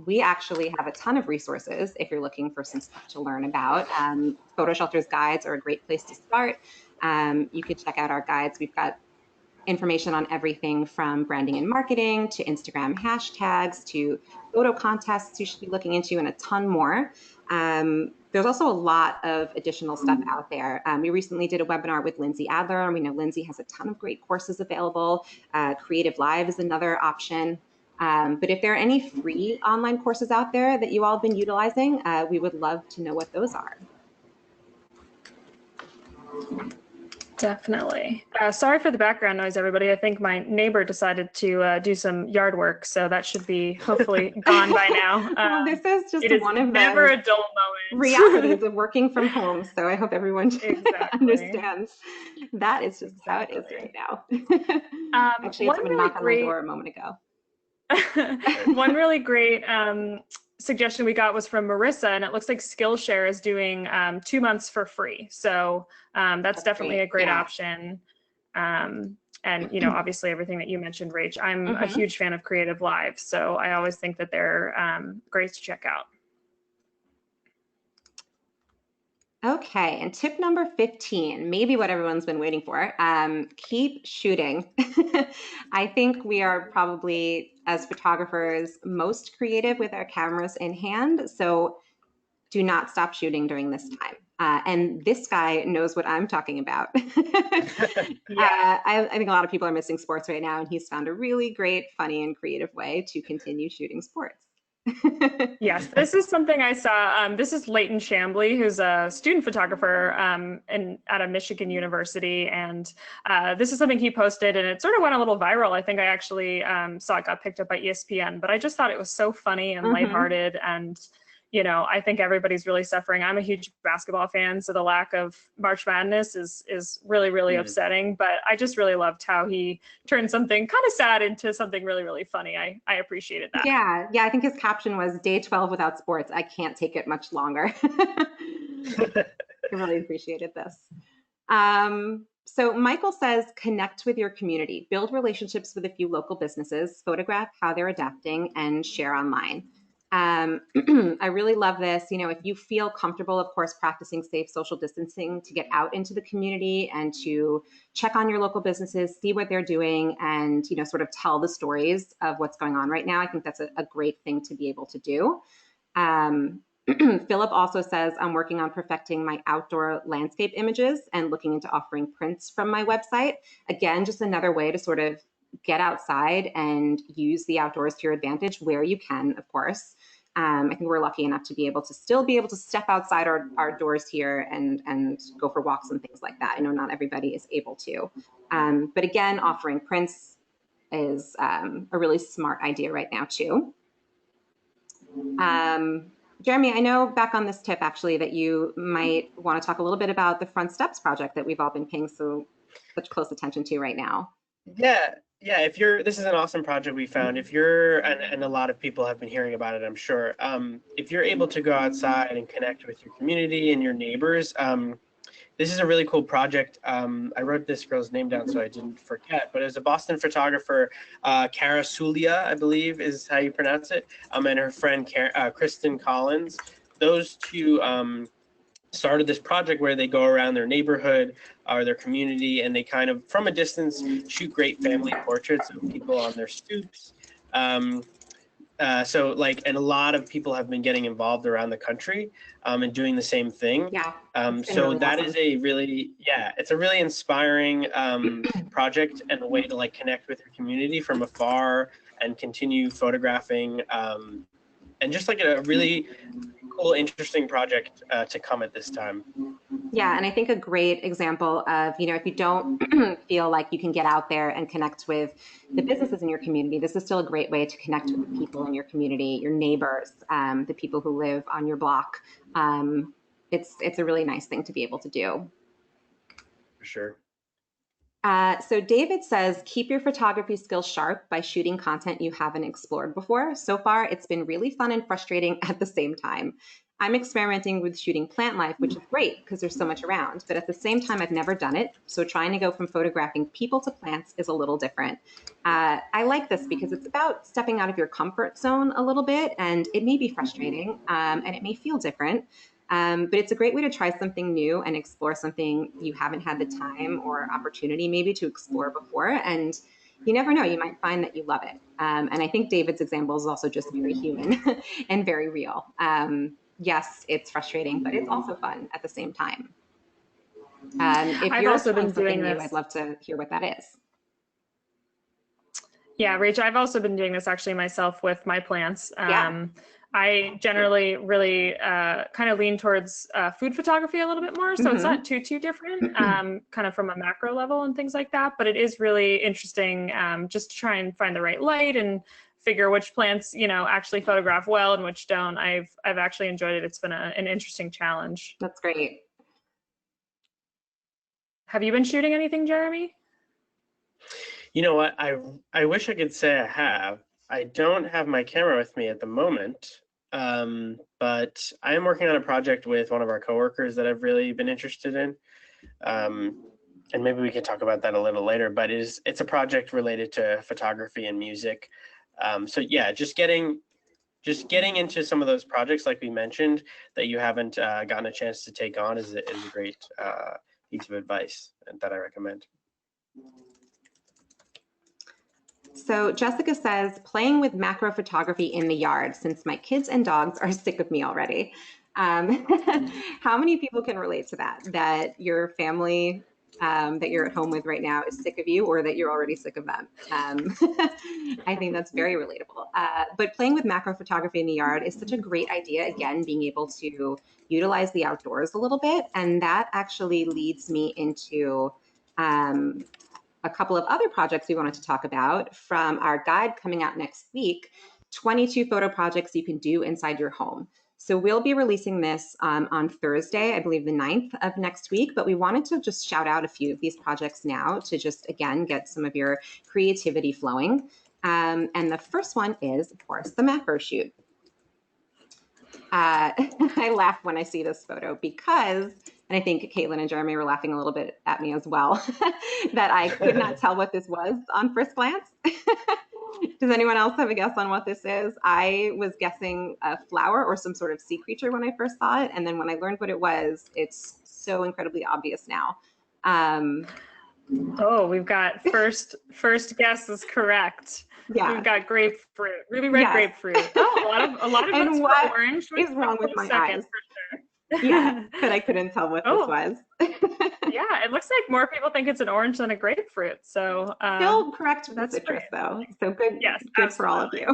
We actually have a ton of resources if you're looking for some stuff to learn about. Photo Shelter's guides are a great place to start. You could check out our guides. We've got information on everything from branding and marketing to Instagram hashtags to photo contests you should be looking into, and a ton more. There's also a lot of additional stuff out there. We recently did a webinar with Lindsay Adler, and we know Lindsay has a ton of great courses available. Creative Live is another option. But if there are any free online courses out there that you all have been utilizing, we would love to know what those are. Definitely. Sorry for the background noise, everybody. I think my neighbor decided to do some yard work, so that should be hopefully gone by now. Well, this is just one of never the a dull moment. realities of working from home. So I hope everyone Exactly. understands that is just how it is right now. Actually, I had someone knock on my door a moment ago. One really great suggestion we got was from Marissa, and it looks like Skillshare is doing 2 months for free. So that's definitely a great option. And, you know, obviously everything that you mentioned, Rach, I'm a huge fan of Creative Live. So I always think that they're great to check out. Okay, and tip number 15, maybe what everyone's been waiting for, keep shooting. I think we are probably, as photographers, most creative with our cameras in hand, so do not stop shooting during this time. And this guy knows what I'm talking about. Yeah. I think a lot of people are missing sports right now, and he's found a really great, funny, and creative way to continue shooting sports. Yes, this is something I saw. This is Leighton Chambly, who's a student photographer at a Michigan university. And this is something he posted, and it sort of went a little viral. I think I actually saw it got picked up by ESPN, but I just thought it was so funny and lighthearted. And, you know, I think everybody's really suffering. I'm a huge basketball fan, so the lack of March Madness is really, really upsetting. But I just really loved how he turned something kind of sad into something really, really funny. I appreciated that. Yeah, I think his caption was day 12 without sports. I can't take it much longer. I really appreciated this. So Michael says, connect with your community, build relationships with a few local businesses, photograph how they're adapting, and share online. I really love this. You know, if you feel comfortable, of course, practicing safe social distancing, to get out into the community and to check on your local businesses, see what they're doing, and, you know, sort of tell the stories of what's going on right now. I think that's a great thing to be able to do. Philip also says, I'm working on perfecting my outdoor landscape images and looking into offering prints from my website. Again, just another way to sort of get outside and use the outdoors to your advantage where you can, of course. I think we're lucky enough to be able to still be able to step outside our doors here and go for walks and things like that. I know not everybody is able to. But again, offering prints is a really smart idea right now too. Jeremy, I know back on this tip actually that you might want to talk a little bit about the Front Steps project that we've all been paying such close attention to right now. Yeah, this is an awesome project we found. If you're, and a lot of people have been hearing about it, I'm sure. If you're able to go outside and connect with your community and your neighbors, this is a really cool project. I wrote this girl's name down so I didn't forget, but it was a Boston photographer, Cara Sulia, I believe is how you pronounce it, and her friend Kristen Collins. Those two started this project where they go around their neighborhood or their community, and they kind of, from a distance, shoot great family portraits of people on their stoops. So like, and a lot of people have been getting involved around the country and doing the same thing. Yeah. So really that awesome. is a really, it's a really inspiring project and a way to like connect with your community from afar and continue photographing and just like a really cool, interesting project to come at this time. Yeah, and I think a great example of, if you don't feel like you can get out there and connect with the businesses in your community, this is still a great way to connect with the people in your community, your neighbors, the people who live on your block. It's a really nice thing to be able to do. For sure. So David says, keep your photography skills sharp by shooting content you haven't explored before. So far, it's been really fun and frustrating at the same time. I'm experimenting with shooting plant life, which is great because there's so much around, but at the same time, I've never done it. So trying to go from photographing people to plants is a little different. I like this because it's about stepping out of your comfort zone a little bit, and it may be frustrating and it may feel different. But it's a great way to try something new and explore something you haven't had the time or opportunity maybe to explore before. And you never know, you might find that you love it. And I think David's example is also just very human and very real. Yes, it's frustrating, but it's also fun at the same time. If I've you're also trying been something doing new, this. I'd love to hear what that is. Yeah, Rachel, I've also been doing this actually myself with my plants. Yeah. I generally really kind of lean towards food photography a little bit more. So it's not too different kind of from a macro level and things like that. But it is really interesting just to try and find the right light and figure which plants, actually photograph well and which don't. I've actually enjoyed it. It's been an interesting challenge. That's great. Have you been shooting anything, Jeremy? You know what? I wish I could say I have. I don't have my camera with me at the moment, but I am working on a project with one of our coworkers that I've really been interested in, and maybe we can talk about that a little later. But it's a project related to photography and music. So yeah, just getting into some of those projects like we mentioned that you haven't gotten a chance to take on is a great piece of advice that I recommend. So Jessica says, playing with macro photography in the yard since my kids and dogs are sick of me already. How many people can relate to that? That your family that you're at home with right now is sick of you, or that you're already sick of them? I think that's very relatable. But playing with macro photography in the yard is such a great idea. Again, being able to utilize the outdoors a little bit. And that actually leads me into a couple of other projects we wanted to talk about from our guide coming out next week, 22 photo projects you can do inside your home. So we'll be releasing this on Thursday, I believe the 9th of next week, but we wanted to just shout out a few of these projects now to just, again, get some of your creativity flowing. And the first one is, of course, the macro shoot. I laugh when I see this photo because, and I think Kaitlyn and Jeremy were laughing a little bit at me as well, that I could not tell what this was on first glance. Does anyone else have a guess on what this is? I was guessing a flower or some sort of sea creature when I first saw it. And then when I learned what it was, it's so incredibly obvious now. Oh, we've got first guess is correct. Yeah. We've got grapefruit, really red grapefruit. Oh, a lot of and us what were orange. is wrong with my eyes? For sure. Yeah, but I couldn't tell what this was. Yeah, it looks like more people think it's an orange than a grapefruit. So still correct with the citrus though. So good, yes, good for all of you.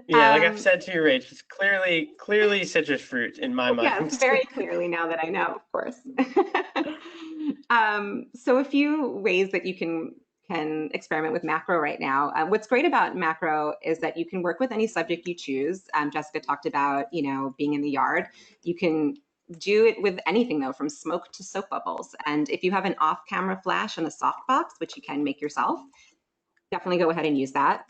Yeah, like I've said to you, Rach, it's clearly citrus fruit in my mind. Yes, very clearly now that I know, of course. So a few ways that you can experiment with macro right now. What's great about macro is that you can work with any subject you choose. Jessica talked about, being in the yard. You can do it with anything though, from smoke to soap bubbles. And if you have an off-camera flash and a softbox, which you can make yourself, definitely go ahead and use that.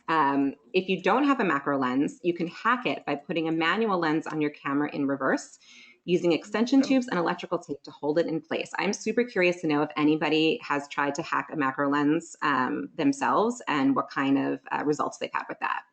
If you don't have a macro lens, you can hack it by putting a manual lens on your camera in reverse, using extension tubes and electrical tape to hold it in place. I'm super curious to know if anybody has tried to hack a macro lens themselves and what kind of results they've had with that.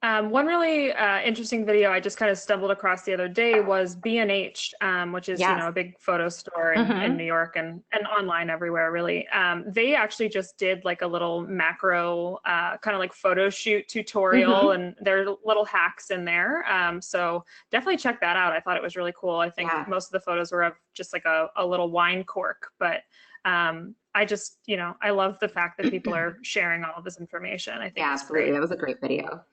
One really interesting video I just kind of stumbled across the other day was B&H, which is, Yes. a big photo store in New York and online everywhere, really. They actually just did like a little macro kind of like photo shoot tutorial, and there are little hacks in there. So definitely check that out. I thought it was really cool. I think most of the photos were of just like a little wine cork, but I just, I love the fact that people are sharing all of this information. I think it's absolutely. great. That was a great video.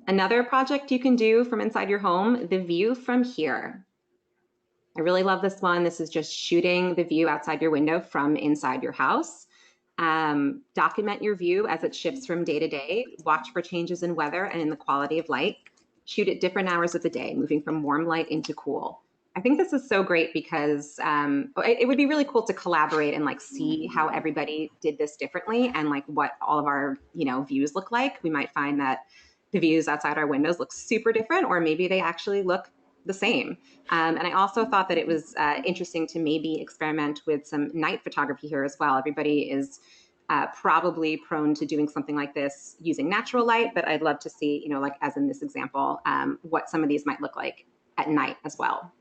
Another project you can do from inside your home, the view from here. I really love this one. This is just shooting the view outside your window from inside your house. Document your view as it shifts from day to day. Watch for changes in weather and in the quality of light. Shoot at different hours of the day, moving from warm light into cool. I think this is so great because it would be really cool to collaborate and like see how everybody did this differently and like what all of our views look like. We might find that the views outside our windows look super different, or maybe they actually look the same. And I also thought that it was interesting to maybe experiment with some night photography here as well. Everybody is probably prone to doing something like this using natural light, but I'd love to see, like as in this example, what some of these might look like at night as well.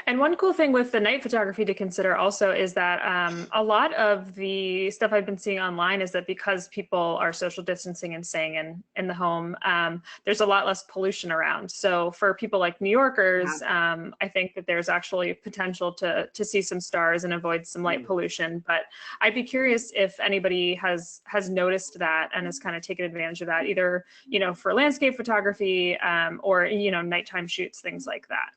And one cool thing with the night photography to consider also is that a lot of the stuff I've been seeing online is that because people are social distancing and staying in the home, there's a lot less pollution around. So for people like New Yorkers, I think that there's actually potential to see some stars and avoid some light pollution. But I'd be curious if anybody has noticed that and has kind of taken advantage of that, either for landscape photography or nighttime shoots, things like that.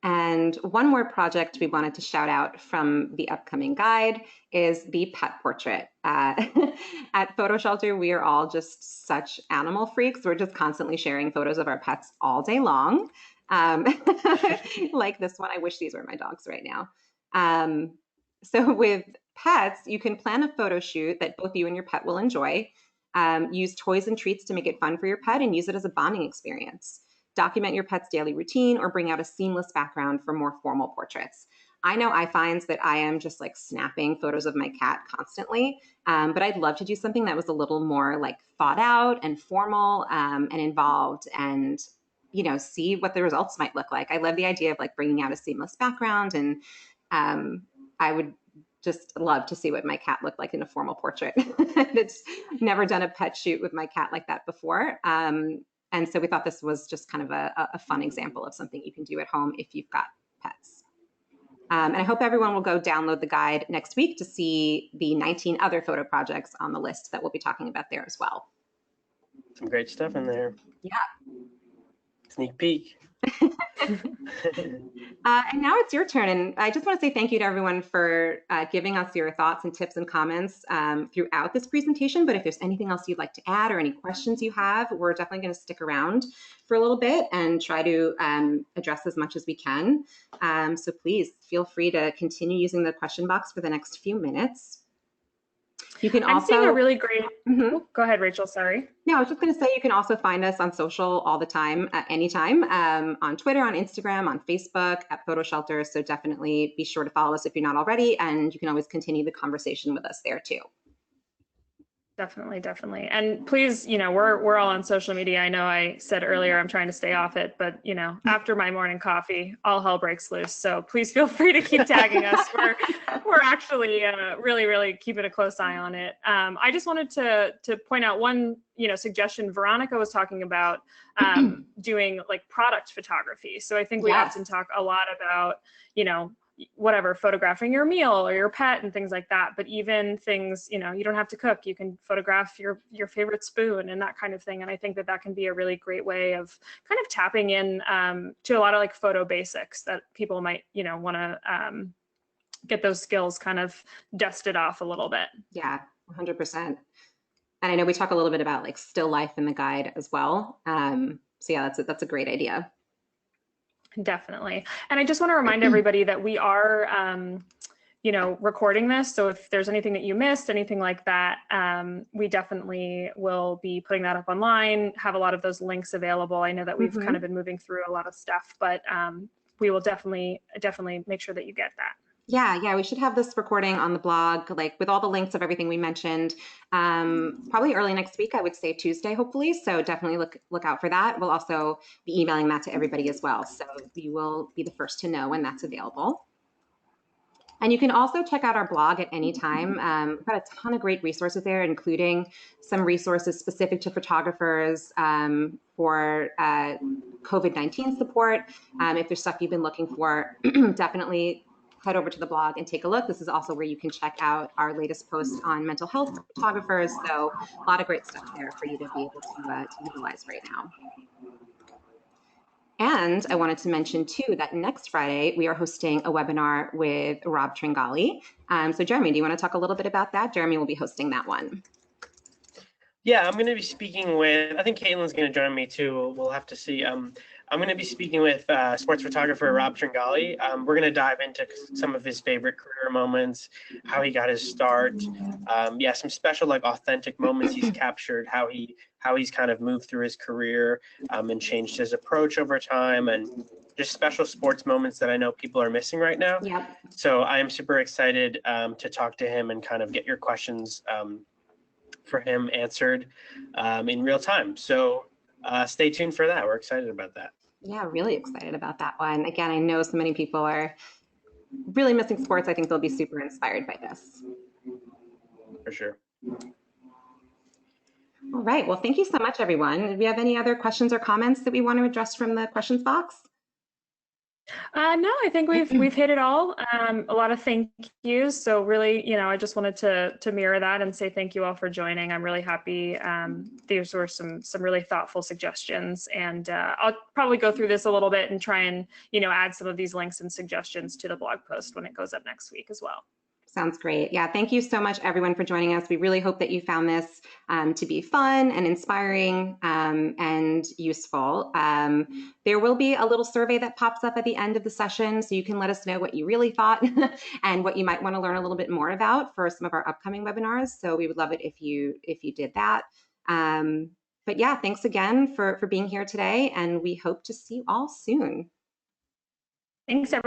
And one more project we wanted to shout out from the upcoming guide is the pet portrait. At Photo Shelter, we are all just such animal freaks. We're just constantly sharing photos of our pets all day long. Like this one, I wish these were my dogs right now. So with pets, you can plan a photo shoot that both you and your pet will enjoy. Use toys and treats to make it fun for your pet and use it as a bonding experience. Document your pet's daily routine or bring out a seamless background for more formal portraits. I know I find that I am just like snapping photos of my cat constantly, but I'd love to do something that was a little more like thought out and formal and involved and, see what the results might look like. I love the idea of like bringing out a seamless background, and I would just love to see what my cat looked like in a formal portrait. It's never done a pet shoot with my cat like that before. And so we thought this was just kind of a fun example of something you can do at home if you've got pets. And I hope everyone will go download the guide next week to see the 19 other photo projects on the list that we'll be talking about there as well. Some great stuff in there. Yeah. Sneak peek. And now it's your turn. And I just want to say thank you to everyone for giving us your thoughts and tips and comments throughout this presentation. But if there's anything else you'd like to add or any questions you have, we're definitely going to stick around for a little bit and try to address as much as we can. So please feel free to continue using the question box for the next few minutes. You can I'm also seeing a really great. Go ahead, Rachel. Sorry. No, I was just going to say you can also find us on social all the time, anytime, on Twitter, on Instagram, on Facebook, at Photo Shelter. So definitely be sure to follow us if you're not already, and you can always continue the conversation with us there too. Definitely. And please, we're all on social media. I know I said earlier I'm trying to stay off it, but after my morning coffee, all hell breaks loose. So please feel free to keep tagging us. We're actually really keeping a close eye on it. I just wanted to point out one suggestion. Veronica was talking about doing like product photography. So I think we often talk a lot about whatever, photographing your meal or your pet and things like that. But even things, you don't have to cook. You can photograph your favorite spoon and that kind of thing. And I think that can be a really great way of kind of tapping in to a lot of like photo basics that people might, want to get those skills kind of dusted off a little bit. Yeah, 100%. And I know we talk a little bit about like still life in the guide as well. So yeah, that's a great idea. Definitely. And I just want to remind everybody that we are, recording this. So if there's anything that you missed, anything like that, we definitely will be putting that up online, have a lot of those links available. I know that we've kind of been moving through a lot of stuff, but we will definitely make sure that you get that. Yeah, we should have this recording on the blog, like with all the links of everything we mentioned, probably early next week, I would say Tuesday, hopefully. So definitely look out for that. We'll also be emailing that to everybody as well. So you will be the first to know when that's available. And you can also check out our blog at any time. We've got a ton of great resources there, including some resources specific to photographers for COVID-19 support. If there's stuff you've been looking for, definitely head over to the blog and take a look. This is also where you can check out our latest post on mental health photographers. So a lot of great stuff there for you to be able to utilize right now. And I wanted to mention too that next Friday we are hosting a webinar with Rob Tringali. So Jeremy, do you want to talk a little bit about that? Jeremy will be hosting that one. Yeah, I'm going to be speaking with, I think Kaitlyn's going to join me too. We'll have to see. I'm going to be speaking with sports photographer Rob Tringali. We're going to dive into some of his favorite career moments, how he got his start. Yeah, some special like authentic moments he's captured, how he's kind of moved through his career and changed his approach over time, and just special sports moments that I know people are missing right now. Yep. So I am super excited to talk to him and kind of get your questions for him answered in real time. So stay tuned for that. We're excited about that. Yeah, really excited about that one. Again, I know so many people are really missing sports. I think they'll be super inspired by this. For sure. All right. Well, thank you so much, everyone. Do we have any other questions or comments that we want to address from the questions box? No, I think we've hit it all. A lot of thank yous. So really, I just wanted to mirror that and say thank you all for joining. I'm really happy. These were some really thoughtful suggestions, and I'll probably go through this a little bit and try and add some of these links and suggestions to the blog post when it goes up next week as well. Sounds great. Yeah, thank you so much, everyone, for joining us. We really hope that you found this to be fun and inspiring and useful. There will be a little survey that pops up at the end of the session, so you can let us know what you really thought and what you might want to learn a little bit more about for some of our upcoming webinars. So we would love it if you did that. But yeah, thanks again for being here today, and we hope to see you all soon. Thanks, everyone.